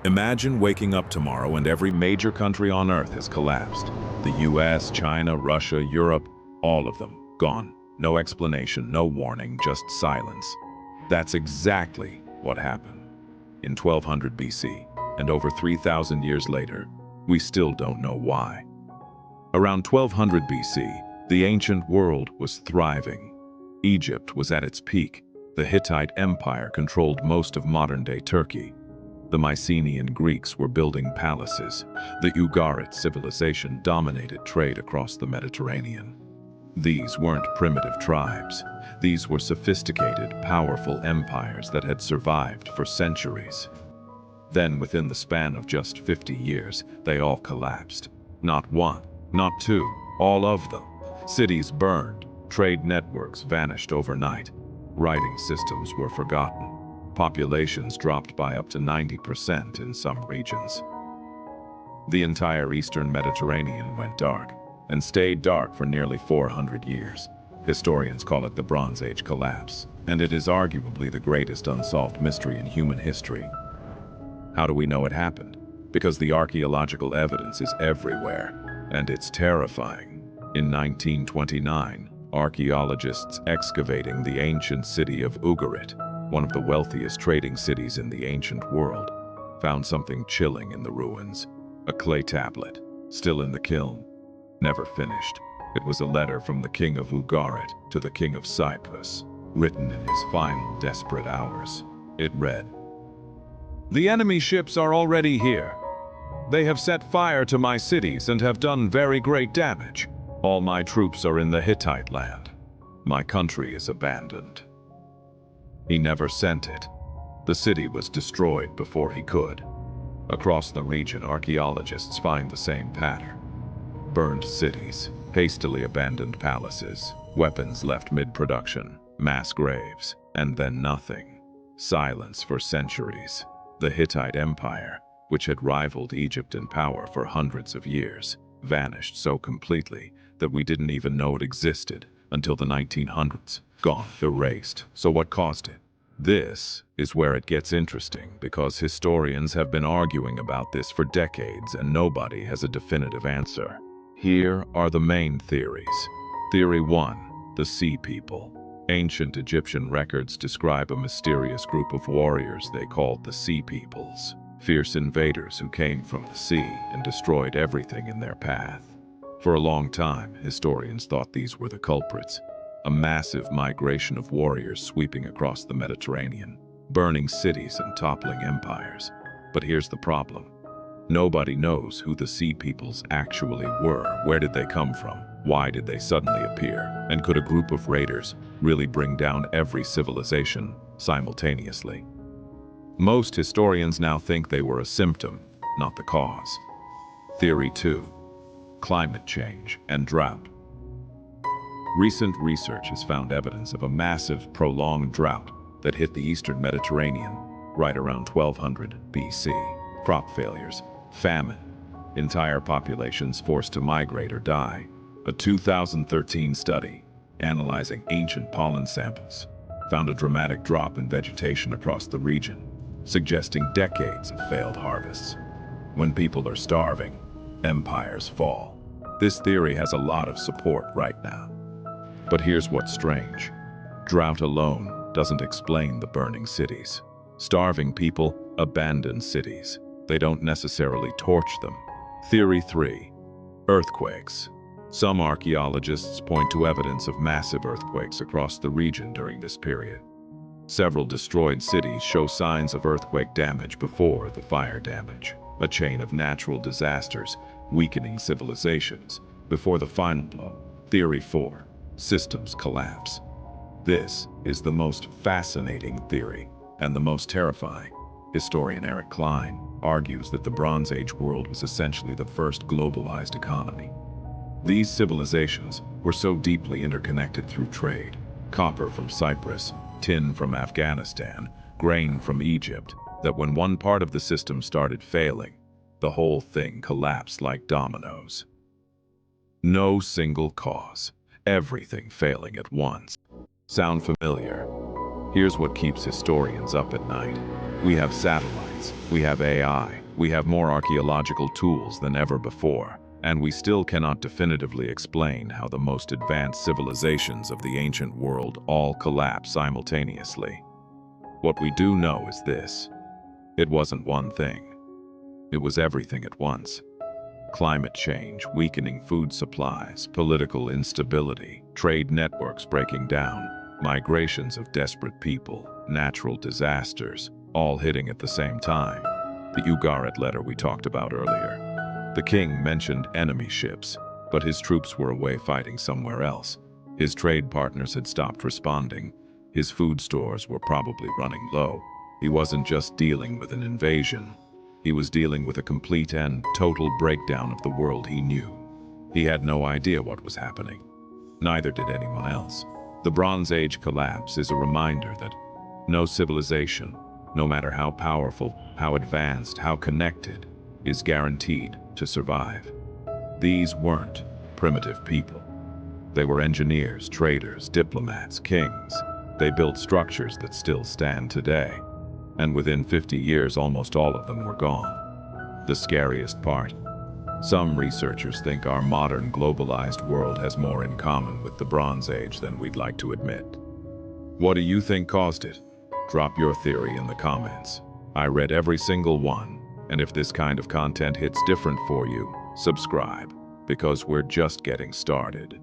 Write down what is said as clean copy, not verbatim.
Imagine waking up tomorrow and every major country on Earth has collapsed. The US, China, Russia, Europe, all of them gone. No explanation, no warning, just silence. That's exactly what happened in 1200 BC, and over 3,000 years later, we still don't know why. Around 1200 BC, the ancient world was thriving. Egypt was at its peak. The Hittite Empire controlled most of modern-day Turkey. The Mycenaean Greeks were building palaces. The Ugarit civilization dominated trade across the Mediterranean. These weren't primitive tribes. These were sophisticated, powerful empires that had survived for centuries. Then, within the span of just 50 years, they all collapsed. Not one, not two, all of them. Cities burned, trade networks vanished overnight, writing systems were forgotten. Populations dropped by up to 90% in some regions. The entire eastern Mediterranean went dark, and stayed dark for nearly 400 years. Historians call it the Bronze Age collapse, and it is arguably the greatest unsolved mystery in human history. How do we know it happened? Because the archaeological evidence is everywhere, and it's terrifying. In 1929, archaeologists excavating the ancient city of Ugarit, one of the wealthiest trading cities in the ancient world, found something chilling in the ruins. A clay tablet, still in the kiln, never finished. It was a letter from the king of Ugarit to the king of Cyprus, written in his final desperate hours. It read, "The enemy ships are already here. They have set fire to my cities and have done very great damage. All my troops are in the Hittite land. My country is abandoned." He never sent it. The city was destroyed before he could. Across the region, archaeologists find the same pattern. Burned cities, hastily abandoned palaces, weapons left mid-production, mass graves, and then nothing. Silence for centuries. The Hittite Empire, which had rivaled Egypt in power for hundreds of years, vanished so completely that we didn't even know it existed until the 1900s. Gone, erased. So what caused it? This is where it gets interesting, because historians have been arguing about this for decades and nobody has a definitive answer. Here are the main theories. Theory 1. The Sea People. Ancient Egyptian records describe a mysterious group of warriors they called the Sea Peoples. Fierce invaders who came from the sea and destroyed everything in their path. For a long time, historians thought these were the culprits. A massive migration of warriors sweeping across the Mediterranean, burning cities and toppling empires. But here's the problem. Nobody knows who the Sea Peoples actually were. Where did they come from? Why did they suddenly appear? And could a group of raiders really bring down every civilization simultaneously? Most historians now think they were a symptom, not the cause. Theory 2. Climate change and drought. Recent research has found evidence of a massive, prolonged drought that hit the eastern Mediterranean right around 1200 BC. Crop failures, famine, entire populations forced to migrate or die. A 2013 study analyzing ancient pollen samples found a dramatic drop in vegetation across the region, suggesting decades of failed harvests. When people are starving, empires fall. This theory has a lot of support right now. But here's what's strange. Drought alone doesn't explain the burning cities. Starving people abandon cities. They don't necessarily torch them. Theory 3. Earthquakes. Some archaeologists point to evidence of massive earthquakes across the region during this period. Several destroyed cities show signs of earthquake damage before the fire damage. A chain of natural disasters weakening civilizations before the final blow. Theory 4. Systems collapse. This is the most fascinating theory and the most terrifying. Historian Eric Klein argues that the Bronze Age world was essentially the first globalized economy. These civilizations were so deeply interconnected through trade. Copper from Cyprus, tin from Afghanistan, grain from Egypt, that when one part of the system started failing, the whole thing collapsed like dominoes. No single cause. Everything failing at once. Sound familiar? Here's what keeps historians up at night. We have satellites, science, we have AI, we have more archaeological tools than ever before, and we still cannot definitively explain how the most advanced civilizations of the ancient world all collapse simultaneously. What we do know is this: it wasn't one thing. It was everything at once. Climate change, weakening food supplies, political instability, trade networks breaking down, migrations of desperate people, natural disasters, all hitting at the same time. The Ugarit letter we talked about earlier. The king mentioned enemy ships, but his troops were away fighting somewhere else. His trade partners had stopped responding. His food stores were probably running low. He wasn't just dealing with an invasion. He was dealing with a complete and total breakdown of the world he knew. He had no idea what was happening. Neither did anyone else. The Bronze Age collapse is a reminder that no civilization, no matter how powerful, how advanced, how connected, is guaranteed to survive. These weren't primitive people. They were engineers, traders, diplomats, kings. They built structures that still stand today. And within 50 years, almost all of them were gone. The scariest part: some researchers think our modern globalized world has more in common with the Bronze Age than we'd like to admit. What do you think caused it? Drop your theory in the comments. I read every single one, and if this kind of content hits different for you, subscribe, because we're just getting started.